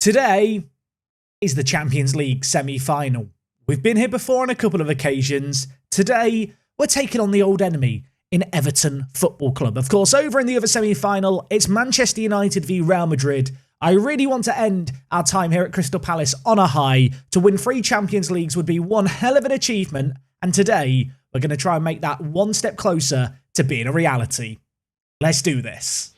Today is the Champions League semi-final. We've been here before on a couple of occasions. Today, we're taking on the old enemy in Everton Football Club. Of course, over in the other semi-final, it's Manchester United v Real Madrid. I really want to end our time here at Crystal Palace on a high. To win 3 Champions Leagues would be one hell of an achievement, and today, we're going to try and make that one step closer to being a reality. Let's do this.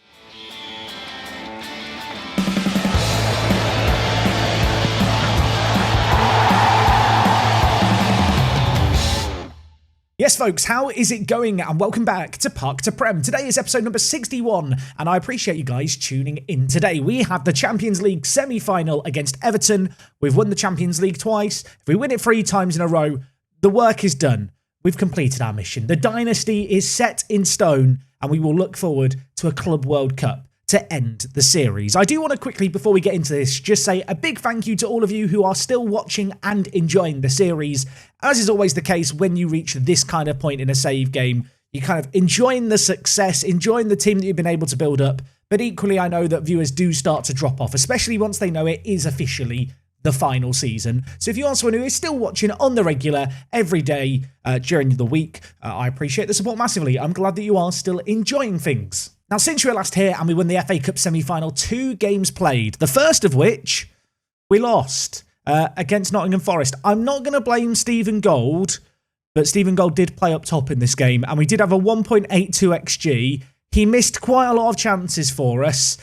Yes, folks, how is it going? And welcome back to Park to Prem. Today is episode number 61, and I appreciate you guys tuning in today. We have the Champions League semi-final against Everton. We've won the Champions League twice. If we win it 3 times in a row, the work is done. We've completed our mission. The dynasty is set in stone, and we will look forward to a Club World Cup to end the series. I do want to quickly, before we get into this, just say a big thank you to all of you who are still watching and enjoying the series. As is always the case, when you reach this kind of point in a save game, you're kind of enjoying the success, enjoying the team that you've been able to build up, but equally I know that viewers do start to drop off, especially once they know it is officially the final season. So if you are someone who is still watching on the regular every day during the week, I appreciate the support massively. I'm glad that you are still enjoying things. Now, since you were last here and we won the FA Cup semi-final, 2 games played, the first of which we lost against Nottingham Forest. I'm not going to blame Stephen Gold, but Stephen Gold did play up top in this game, and we did have a 1.82 XG. He missed quite a lot of chances for us.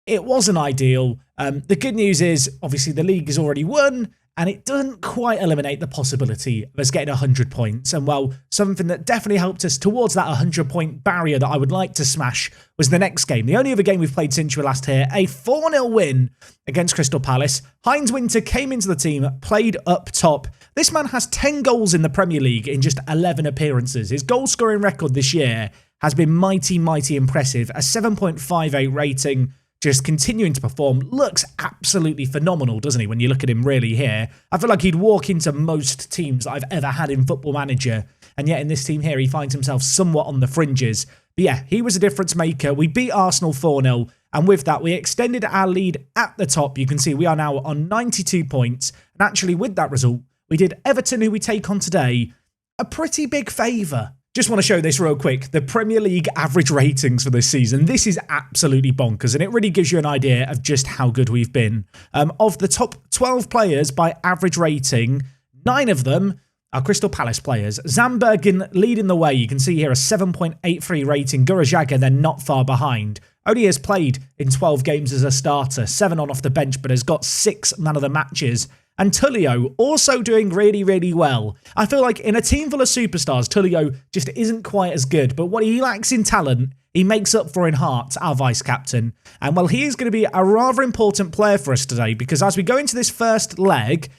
It wasn't ideal. The good news is, obviously, the league is already won, and it doesn't quite eliminate the possibility of us getting 100 points. And, well, something that definitely helped us towards that 100-point barrier that I would like to smash was the next game. The only other game we've played since you were last here, a 4-0 win against Crystal Palace. Heinz Winter came into the team, played up top. This man has 10 goals in the Premier League in just 11 appearances. His goal-scoring record this year has been mighty, mighty impressive. A 7.58 rating. Just continuing to perform, looks absolutely phenomenal, doesn't he, when you look at him really here? I feel like he'd walk into most teams that I've ever had in Football Manager, and yet in this team here, he finds himself somewhat on the fringes. But yeah, he was a difference maker. We beat Arsenal 4-0, and with that, we extended our lead at the top. You can see we are now on 92 points, and actually with that result, we did Everton, who we take on today, a pretty big favour. Just want to show this real quick. The Premier League average ratings for this season. This is absolutely bonkers, and it really gives you an idea of just how good we've been. Of the top 12 players by average rating, 9 of them are Crystal Palace players. Zambergen leading the way. You can see here a 7.83 rating. Gurajaga then not far behind. Only has played in 12 games as a starter, 7 on off the bench, but has got 6 man of the matches. And Tullio also doing really, really well. I feel like in a team full of superstars, Tullio just isn't quite as good. But what he lacks in talent, he makes up for in heart, our vice-captain. And well, he is going to be a rather important player for us today, because as we go into this first leg,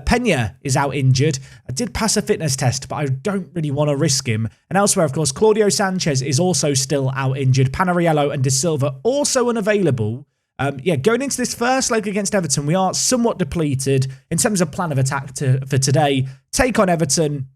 Pena is out injured. I did pass a fitness test, but I don't really want to risk him. And elsewhere, of course, Claudio Sanchez is also still out injured. Panariello and De Silva also unavailable. Going into this first leg against Everton, we are somewhat depleted in terms of plan of attack for today. Take on Everton,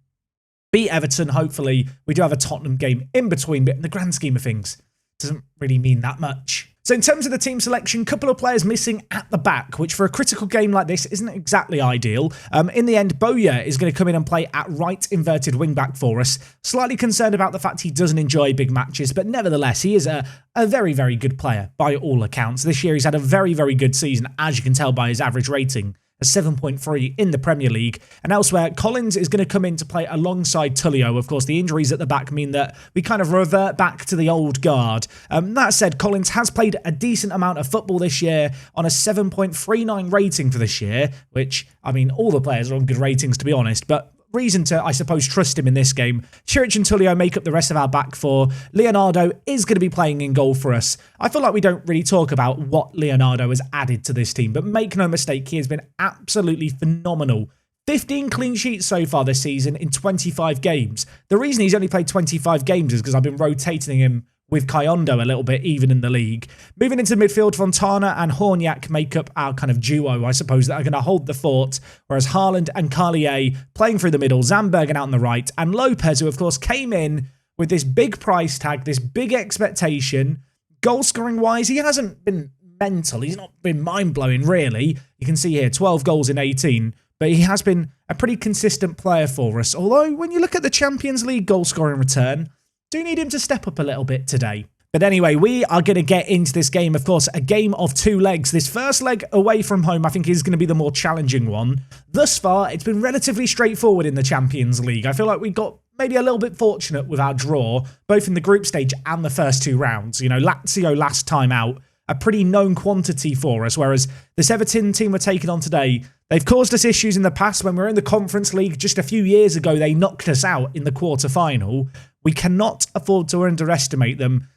beat Everton, hopefully. We do have a Tottenham game in between, but in the grand scheme of things, doesn't really mean that much. So in terms of the team selection, couple of players missing at the back, which for a critical game like this isn't exactly ideal. In the end, Boya is going to come in and play at right inverted wing-back for us. Slightly concerned about the fact he doesn't enjoy big matches, but nevertheless, he is a very, very good player by all accounts. This year, he's had a very, very good season, as you can tell by his average rating. A 7.3 in the Premier League. And elsewhere, Collins is going to come in to play alongside Tullio. Of course, the injuries at the back mean that we kind of revert back to the old guard. That said, Collins has played a decent amount of football this year on a 7.39 rating for this year, which, I mean, all the players are on good ratings, to be honest, but reason to, I suppose, trust him in this game. Chiric and Tullio make up the rest of our back four. Leonardo is going to be playing in goal for us. I feel like we don't really talk about what Leonardo has added to this team, but make no mistake, he has been absolutely phenomenal. 15 clean sheets so far this season in 25 games. The reason he's only played 25 games is because I've been rotating him with Kayondo a little bit, even in the league. Moving into midfield, Fontana and Horniak make up our kind of duo, I suppose, that are going to hold the fort, whereas Haaland and Carlier playing through the middle, Zambergen out on the right, and Lopez, who of course came in with this big price tag, this big expectation. Goal scoring wise, he hasn't been mental. He's not been mind-blowing, really. You can see here, 12 goals in 18. But he has been a pretty consistent player for us. Although, when you look at the Champions League goal-scoring return, do need him to step up a little bit today. But anyway, we are going to get into this game, of course, a game of 2 legs. This first leg away from home, I think, is going to be the more challenging one. Thus far, it's been relatively straightforward in the Champions League. I feel like we got maybe a little bit fortunate with our draw, both in the group stage and the first 2 rounds. You know, Lazio last time out, a pretty known quantity for us, whereas this Everton team we're taking on today, they've caused us issues in the past. When we were in the Conference League just a few years ago, they knocked us out in the quarter-final. We cannot afford to underestimate them.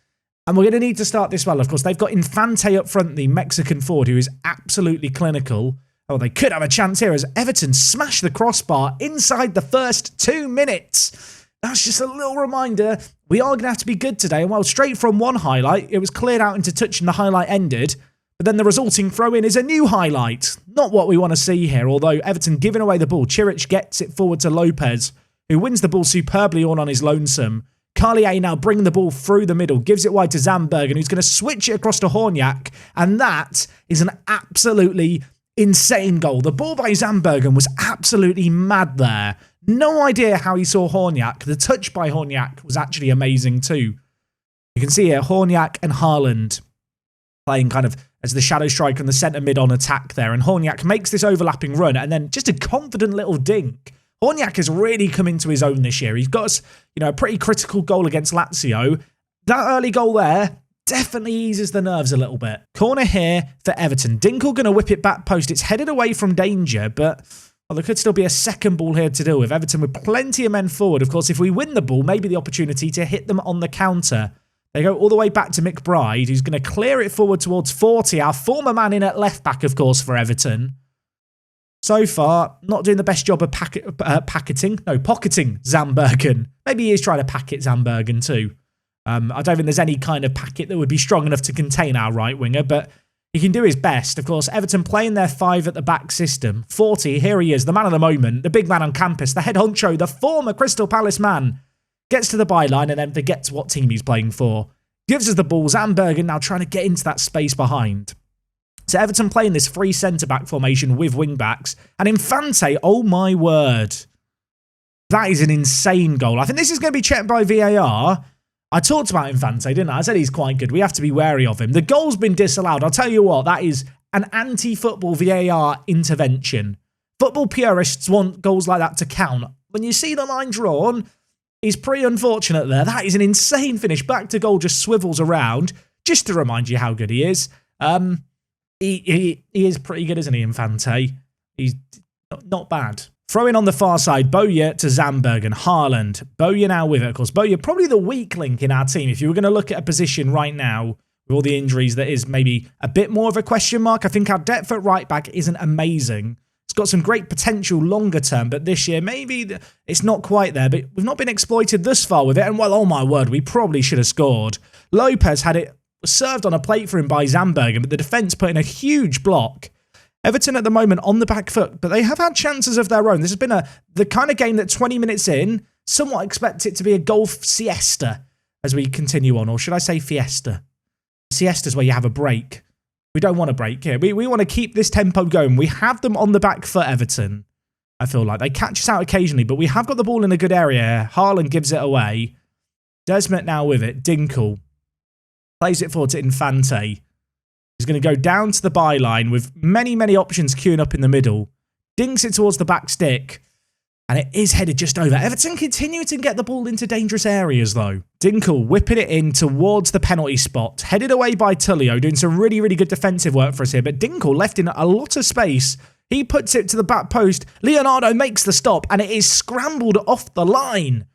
And we're going to need to start this well. Of course, they've got Infante up front, the Mexican forward, who is absolutely clinical. Oh, they could have a chance here as Everton smash the crossbar inside the first 2 minutes. That's just a little reminder. We are going to have to be good today. And well, straight from one highlight, it was cleared out into touch and the highlight ended. But then the resulting throw-in is a new highlight. Not what we want to see here, although Everton giving away the ball. Chiric gets it forward to Lopez, who wins the ball superbly all on his lonesome. Carlier now bringing the ball through the middle, gives it wide to Zambergen, who's going to switch it across to Horniak, and that is an absolutely insane goal. The ball by Zambergen was absolutely mad there. No idea how he saw Horniak. The touch by Horniak was actually amazing too. You can see here Horniak and Haaland playing kind of as the shadow striker and the centre mid on attack there, and Horniak makes this overlapping run, and then just a confident little dink. Horniak has really come into his own this year. He's got us, you know, a pretty critical goal against Lazio. That early goal there definitely eases the nerves a little bit. Corner here for Everton. Dinkel going to whip it back post. It's headed away from danger, but well, there could still be a second ball here to deal with. Everton with plenty of men forward. Of course, if we win the ball, maybe the opportunity to hit them on the counter. They go all the way back to McBride, who's going to clear it forward towards 40. Our former man in at left back, of course, for Everton. So far, not doing the best job of pocketing Zambergen. Maybe he is trying to packet Zambergen too. I don't think there's any kind of packet that would be strong enough to contain our right winger, but he can do his best. Of course, Everton playing their 5 at the back system. 40, here he is, the man of the moment, the big man on campus, the head honcho, the former Crystal Palace man. Gets to the byline and then forgets what team he's playing for. Gives us the ball. Zambergen now trying to get into that space behind. So Everton playing this free centre-back formation with wing-backs. And Infante, oh my word. That is an insane goal. I think this is going to be checked by VAR. I talked about Infante, didn't I? I said he's quite good. We have to be wary of him. The goal's been disallowed. I'll tell you what, that is an anti-football VAR intervention. Football purists want goals like that to count. When you see the line drawn, it's pretty unfortunate there. That is an insane finish. Back to goal, just swivels around. Just to remind you how good he is. He is pretty good, isn't he, Infante? He's not bad. Throwing on the far side, Bowyer to Zambergen, Haaland. Bowyer now with it, of course. Bowyer, probably the weak link in our team. If you were going to look at a position right now, with all the injuries, that is maybe a bit more of a question mark. I think our depth at right back isn't amazing. It's got some great potential longer term, but this year, maybe it's not quite there. But we've not been exploited thus far with it. And well, oh my word, we probably should have scored. Lopez had it served on a plate for him by Zambergen, but the defence put in a huge block. Everton at the moment on the back foot, but they have had chances of their own. This has been the kind of game that 20 minutes in, somewhat expect it to be a golf siesta as we continue on, or should I say fiesta? Siesta's where you have a break. We don't want a break here. We want to keep this tempo going. We have them on the back foot, Everton. I feel like they catch us out occasionally, but we have got the ball in a good area. Haaland gives it away. Desmond now with it. Dinkel plays it forward to Infante. He's going to go down to the byline with many, many options queuing up in the middle. Dinks it towards the back stick. And it is headed just over. Everton continue to get the ball into dangerous areas, though. Dinkel whipping it in towards the penalty spot. Headed away by Tullio, doing some really, really good defensive work for us here. But Dinkel left in a lot of space. He puts it to the back post. Leonardo makes the stop, and it is scrambled off the line.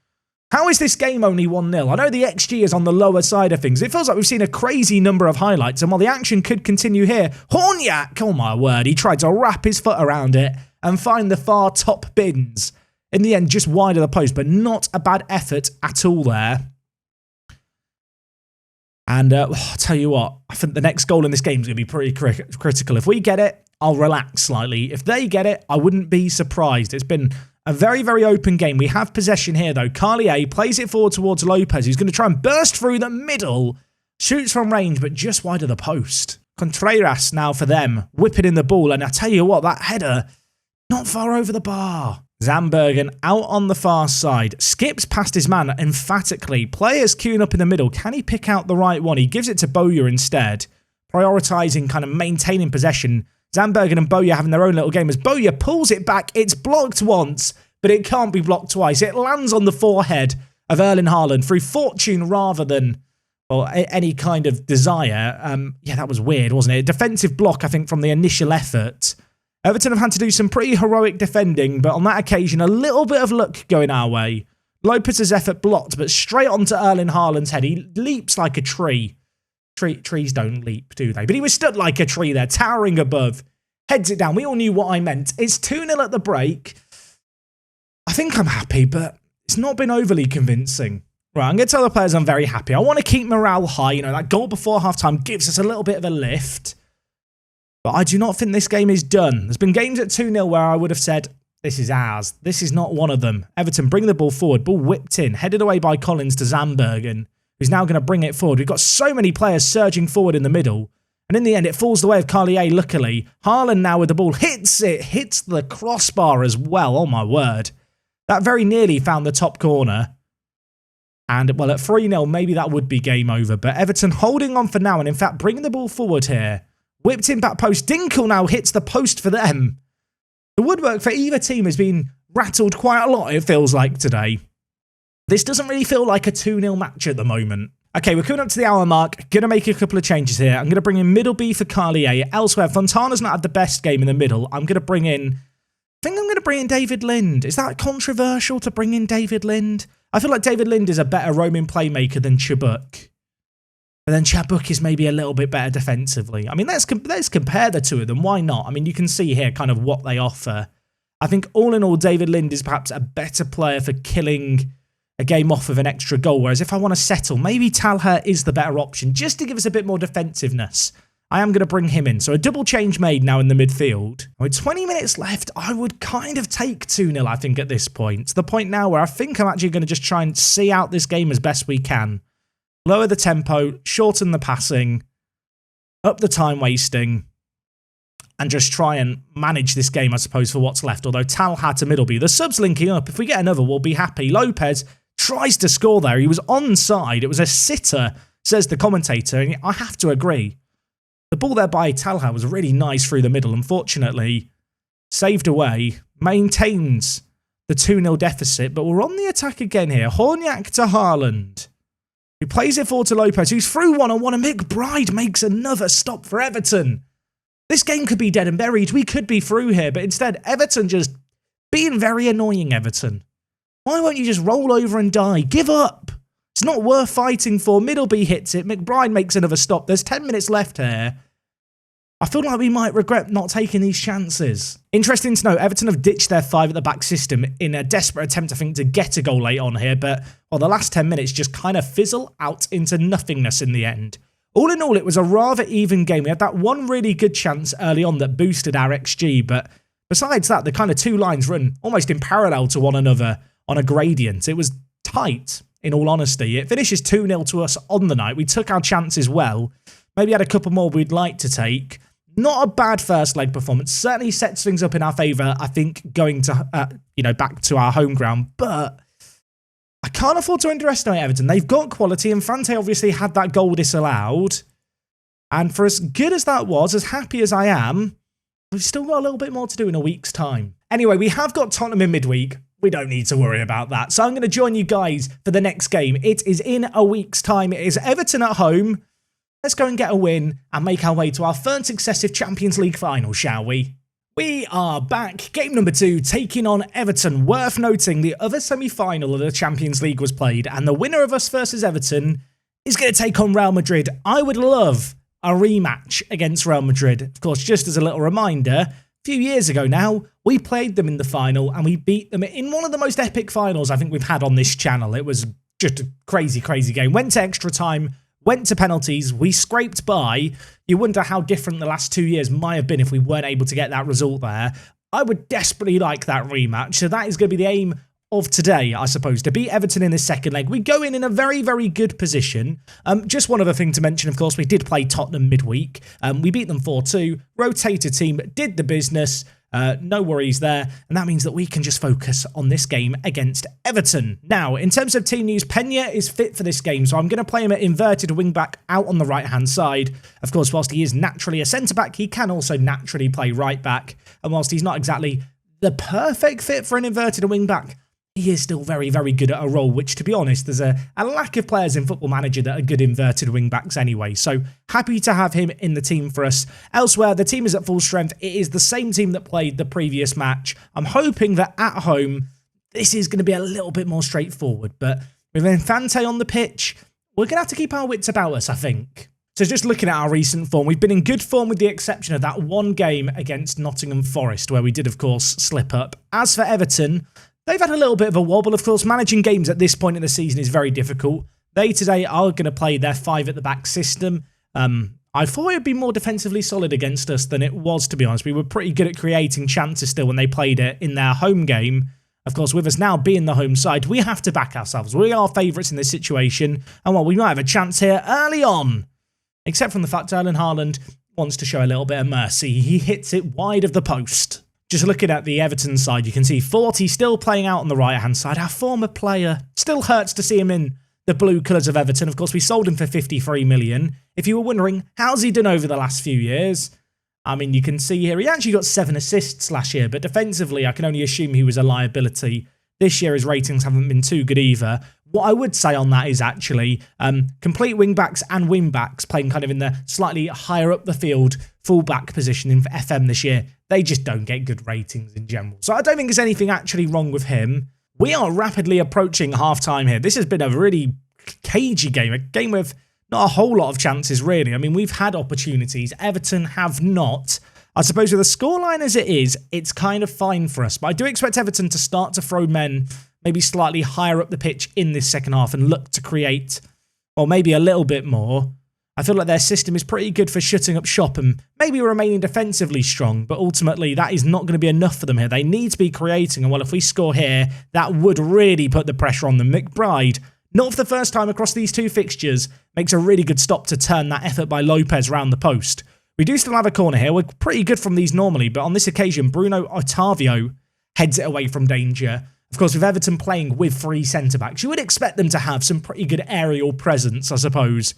How is this game only 1-0? I know the XG is on the lower side of things. It feels like we've seen a crazy number of highlights, and while the action could continue here, Horniak, oh my word, he tried to wrap his foot around it and find the far top bins. In the end, just wide of the post, but not a bad effort at all there. And I'll tell you what, I think the next goal in this game is going to be pretty critical. If we get it, I'll relax slightly. If they get it, I wouldn't be surprised. It's been a very, very open game. We have possession here, though. Carlier plays it forward towards Lopez, who's going to try and burst through the middle. Shoots from range, but just wide of the post. Contreras now for them, whipping in the ball. And I tell you what, that header, not far over the bar. Zandbergen out on the far side, skips past his man emphatically. Players queuing up in the middle. Can he pick out the right one? He gives it to Bowyer instead, prioritising kind of maintaining possession. Zandbergen and Bowyer having their own little game as Bowyer pulls it back. It's blocked once, but it can't be blocked twice. It lands on the forehead of Erling Haaland through fortune rather than any kind of desire. Yeah, that was weird, wasn't it? A defensive block, I think, from the initial effort. Everton have had to do some pretty heroic defending, but on that occasion, a little bit of luck going our way. Lopez's effort blocked, but straight onto Erling Haaland's head. He leaps like a tree. Trees don't leap, do they? But he was stood like a tree there, towering above. Heads it down. We all knew what I meant. It's 2-0 at the break. I think I'm happy, but it's not been overly convincing. Right, I'm going to tell the players I'm very happy. I want to keep morale high. You know, that goal before halftime gives us a little bit of a lift. But I do not think this game is done. There's been games at 2-0 where I would have said, this is ours. This is not one of them. Everton bring the ball forward. Ball whipped in. Headed away by Collins to Zandbergen, who's now going to bring it forward. We've got so many players surging forward in the middle. And in the end, it falls the way of Carlier, luckily. Haaland now with the ball. Hits it. Hits the crossbar as well. Oh, my word. That very nearly found the top corner. And, well, at 3-0, maybe that would be game over. But Everton holding on for now and, in fact, bringing the ball forward here. Whipped in back post. Dinkel now hits the post for them. The woodwork for either team has been rattled quite a lot, it feels like, today. This doesn't really feel like a 2-0 match at the moment. Okay, we're coming up to the hour mark. Going to make a couple of changes here. I'm going to bring in middle B for Carlier. Elsewhere, Fontana's not had the best game in the middle. I'm going to bring in... I think I'm going to bring in David Lind. Is that controversial to bring in David Lind? I feel like David Lind is a better roaming playmaker than Chubbuck. But then Chubbuck is maybe a little bit better defensively. I mean, let's compare the two of them. Why not? I mean, you can see here kind of what they offer. I think all in all, David Lind is perhaps a better player for killing a game off with an extra goal. Whereas if I want to settle, maybe Talha is the better option just to give us a bit more defensiveness. I am going to bring him in. So a double change made now in the midfield. With 20 minutes left, I would kind of take 2-0, I think, at this point. To the point now where I think I'm actually going to just try and see out this game as best we can. Lower the tempo, shorten the passing, up the time wasting, and just try and manage this game, I suppose, for what's left. Although Talha to Middleby, the subs linking up. If we get another, we'll be happy. Lopez tries to score there. He was onside. It was a sitter, says the commentator, and I have to agree. The ball there by Talha was really nice through the middle. Unfortunately, saved away, maintains the 2-0 deficit, but we're on the attack again here. Horniak to Haaland, who plays it forward to Lopez, who's through one-on-one, and McBride makes another stop for Everton. This game could be dead and buried. We could be through here, but instead, Everton just being very annoying, Everton. Why won't you just roll over and die? Give up. It's not worth fighting for. Middleby hits it. McBride makes another stop. There's 10 minutes left here. I feel like we might regret not taking these chances. Interesting to note, Everton have ditched their 5-at-the-back system in a desperate attempt, I think, to get a goal late on here, but well, the last 10 minutes just kind of fizzle out into nothingness in the end. All in all, it was a rather even game. We had that one really good chance early on that boosted our XG, but besides that, the kind of two lines run almost in parallel to one another on a gradient. It was tight, in all honesty. It finishes 2-0 to us on the night. We took our chances well. Maybe had a couple more we'd like to take. Not a bad first leg performance. Certainly sets things up in our favour, I think, going to, back to our home ground. But I can't afford to underestimate Everton. They've got quality, and Fante obviously had that goal disallowed. And for as good as that was, as happy as I am, we've still got a little bit more to do in a week's time. Anyway, we have got Tottenham in midweek. We don't need to worry about that. So I'm going to join you guys for the next game. It is in a week's time. It is Everton at home. Let's go and get a win and make our way to our third successive Champions League final, shall we? We are back. Game number 2, taking on Everton. Worth noting, the other semi-final of the Champions League was played, and the winner of us versus Everton is going to take on Real Madrid. I would love a rematch against Real Madrid. Of course, just as a little reminder, a few years ago now, we played them in the final, and we beat them in one of the most epic finals I think we've had on this channel. It was just a crazy, crazy game. Went to extra time. Went to penalties, we scraped by. You wonder how different the last 2 years might have been if we weren't able to get that result there. I would desperately like that rematch, so that is going to be the aim of today, I suppose, to beat Everton in the second leg. We go in a very, very good position. Just one other thing to mention, of course, we did play Tottenham midweek. We beat them 4-2, rotated team, did the business. No worries there, and that means that we can just focus on this game against Everton. Now, in terms of team news, Pena is fit for this game, so I'm going to play him at inverted wing-back out on the right-hand side. Of course, whilst he is naturally a centre-back, he can also naturally play right-back, and whilst he's not exactly the perfect fit for an inverted wing-back, he is still very, very good at a role, which, to be honest, there's a lack of players in Football Manager that are good inverted wing-backs anyway. So, happy to have him in the team for us. Elsewhere, the team is at full strength. It is the same team that played the previous match. I'm hoping that at home, this is going to be a little bit more straightforward. But with Infante on the pitch, we're going to have to keep our wits about us, I think. So just looking at our recent form, we've been in good form with the exception of that one game against Nottingham Forest, where we did, of course, slip up. As for Everton, they've had a little bit of a wobble. Of course, managing games at this point in the season is very difficult. They today are going to play their 5-at-the-back system. I thought it would be more defensively solid against us than it was, to be honest. We were pretty good at creating chances still when they played it in their home game. Of course, with us now being the home side, we have to back ourselves. We are favourites in this situation. And while we might have a chance here early on, except from the fact Erling Haaland wants to show a little bit of mercy. He hits it wide of the post. Just looking at the Everton side, you can see 40 still playing out on the right-hand side. Our former player. Still hurts to see him in the blue colours of Everton. Of course, we sold him for 53 million. If you were wondering, how's he done over the last few years? I mean, you can see here, he actually got 7 assists last year, but defensively, I can only assume he was a liability. This year, his ratings haven't been too good either. What I would say on that is actually complete wing-backs and wing-backs playing kind of in the slightly higher up the field full-back position in FM this year. They just don't get good ratings in general. So I don't think there's anything actually wrong with him. We are rapidly approaching half-time here. This has been a really cagey game, a game with not a whole lot of chances, really. I mean, we've had opportunities. Everton have not. I suppose with the scoreline as it is, it's kind of fine for us. But I do expect Everton to start to throw men maybe slightly higher up the pitch in this second half and look to create, or maybe a little bit more. I feel like their system is pretty good for shutting up shop and maybe remaining defensively strong, but ultimately that is not going to be enough for them here. They need to be creating, and well, if we score here, that would really put the pressure on them. McBride, not for the first time across these two fixtures, makes a really good stop to turn that effort by Lopez round the post. We do still have a corner here. We're pretty good from these normally, but on this occasion, Bruno Otavio heads it away from danger. Of course, with Everton playing with 3 centre-backs, you would expect them to have some pretty good aerial presence, I suppose,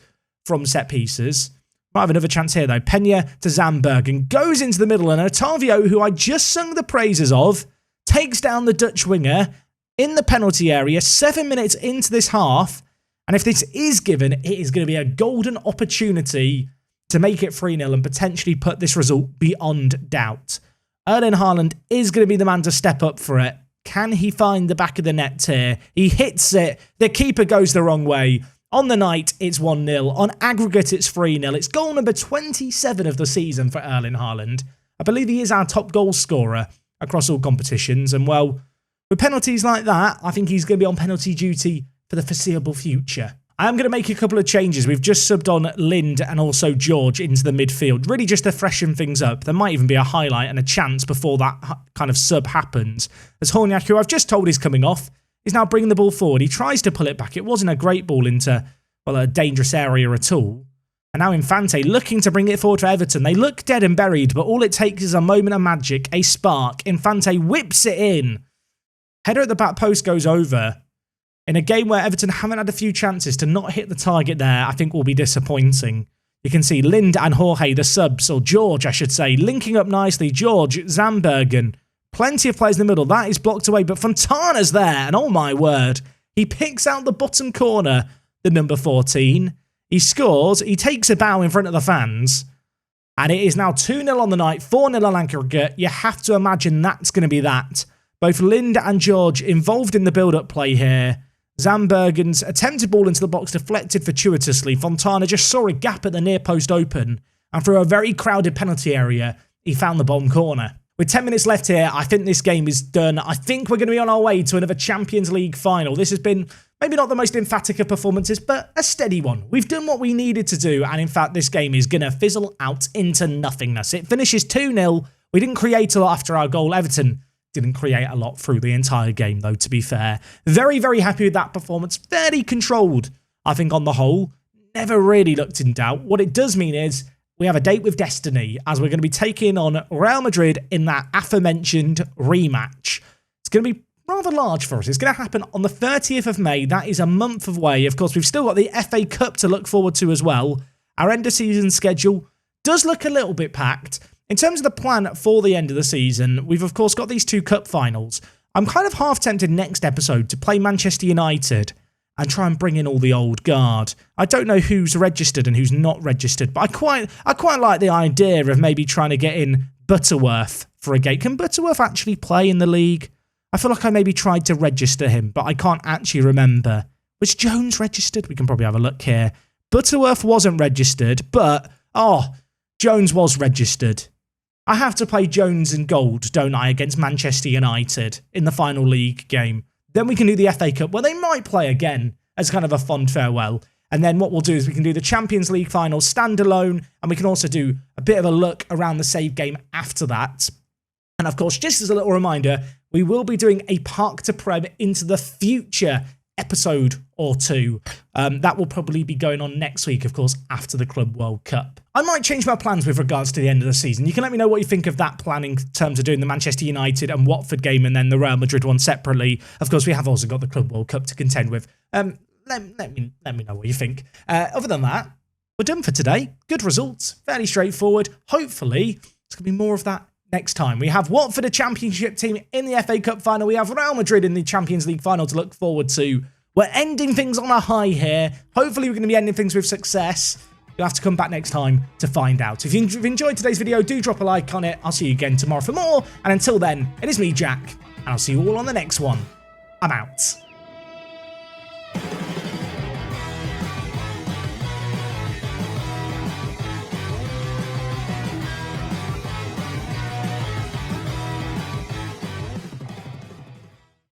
from set pieces. Might have another chance here, though. Pena to Zandberg and goes into the middle, and Otavio, who I just sung the praises of, takes down the Dutch winger in the penalty area 7 minutes into this half. And if this is given, it is going to be a golden opportunity to make it 3-0 and potentially put this result beyond doubt. Erling Haaland is going to be the man to step up for it. Can he find the back of the net here? He hits it. The keeper goes the wrong way. On the night, it's 1-0. On aggregate, it's 3-0. It's goal number 27 of the season for Erling Haaland. I believe he is our top goal scorer across all competitions. And, well, with penalties like that, I think he's going to be on penalty duty for the foreseeable future. I am going to make a couple of changes. We've just subbed on Lind and also George into the midfield, really just to freshen things up. There might even be a highlight and a chance before that kind of sub happens. As Horniak, who I've just told is coming off, is now bringing the ball forward. He tries to pull it back. It wasn't a great ball into, well, a dangerous area at all. And now Infante looking to bring it forward for Everton. They look dead and buried, but all it takes is a moment of magic, a spark. Infante whips it in. Header at the back post goes over. In a game where Everton haven't had a few chances, to not hit the target there, I think will be disappointing. You can see Lind and Jorge, the subs, or George, I should say, linking up nicely. George, Zandbergen, plenty of players in the middle. That is blocked away, but Fontana's there, and oh my word, he picks out the bottom corner, the number 14. He scores, he takes a bow in front of the fans, and it is now 2-0 on the night, 4-0 on aggregate. You have to imagine that's going to be that. Both Lind and George involved in the build-up play here. Zandbergen's attempted ball into the box deflected fortuitously. Fontana just saw a gap at the near post open, and through a very crowded penalty area, he found the bottom corner. With 10 minutes left here, I think this game is done. I think we're going to be on our way to another Champions League final. This has been maybe not the most emphatic of performances, but a steady one. We've done what we needed to do, and in fact, this game is going to fizzle out into nothingness. It finishes 2-0. We didn't create a lot after our goal. Everton didn't create a lot through the entire game, though, to be fair. Very, very happy with that performance. Fairly controlled, I think, on the whole. Never really looked in doubt. What it does mean is we have a date with destiny, as we're going to be taking on Real Madrid in that aforementioned rematch. It's going to be rather large for us. It's going to happen on the 30th of May. That is a month away. Of course, we've still got the FA Cup to look forward to as well. Our end of season schedule does look a little bit packed. In terms of the plan for the end of the season, we've of course got these 2 cup finals. I'm kind of half tempted next episode to play Manchester United and try and bring in all the old guard. I don't know who's registered and who's not registered, but I quite like the idea of maybe trying to get in Butterworth for a game. Can Butterworth actually play in the league? I feel like I maybe tried to register him, but I can't actually remember. Was Jones registered? We can probably have a look here. Butterworth wasn't registered, but, Jones was registered. I have to play Jones in gold, don't I, against Manchester United in the final league game. Then we can do the FA Cup, where they might play again as kind of a fond farewell. And then what we'll do is we can do the Champions League final standalone, and we can also do a bit of a look around the save game after that. And of course, just as a little reminder, we will be doing a Park to Prem into the future episode or 2. That will probably be going on next week, of course, after the Club World Cup. I might change my plans with regards to the end of the season. You can let me know what you think of that plan in terms of doing the Manchester United and Watford game and then the Real Madrid one separately. Of course, we have also got the Club World Cup to contend with. Let me know what you think. Other than that, we're done for today. Good results, fairly straightforward. Hopefully, it's going to be more of that next time. We have Watford, a championship team, in the FA Cup final. We have Real Madrid in the Champions League final to look forward to. We're ending things on a high here. Hopefully, we're going to be ending things with success. You'll have to come back next time to find out. If you've enjoyed today's video, do drop a like on it. I'll see you again tomorrow for more. And until then, it is me, Jack, and I'll see you all on the next one. I'm out.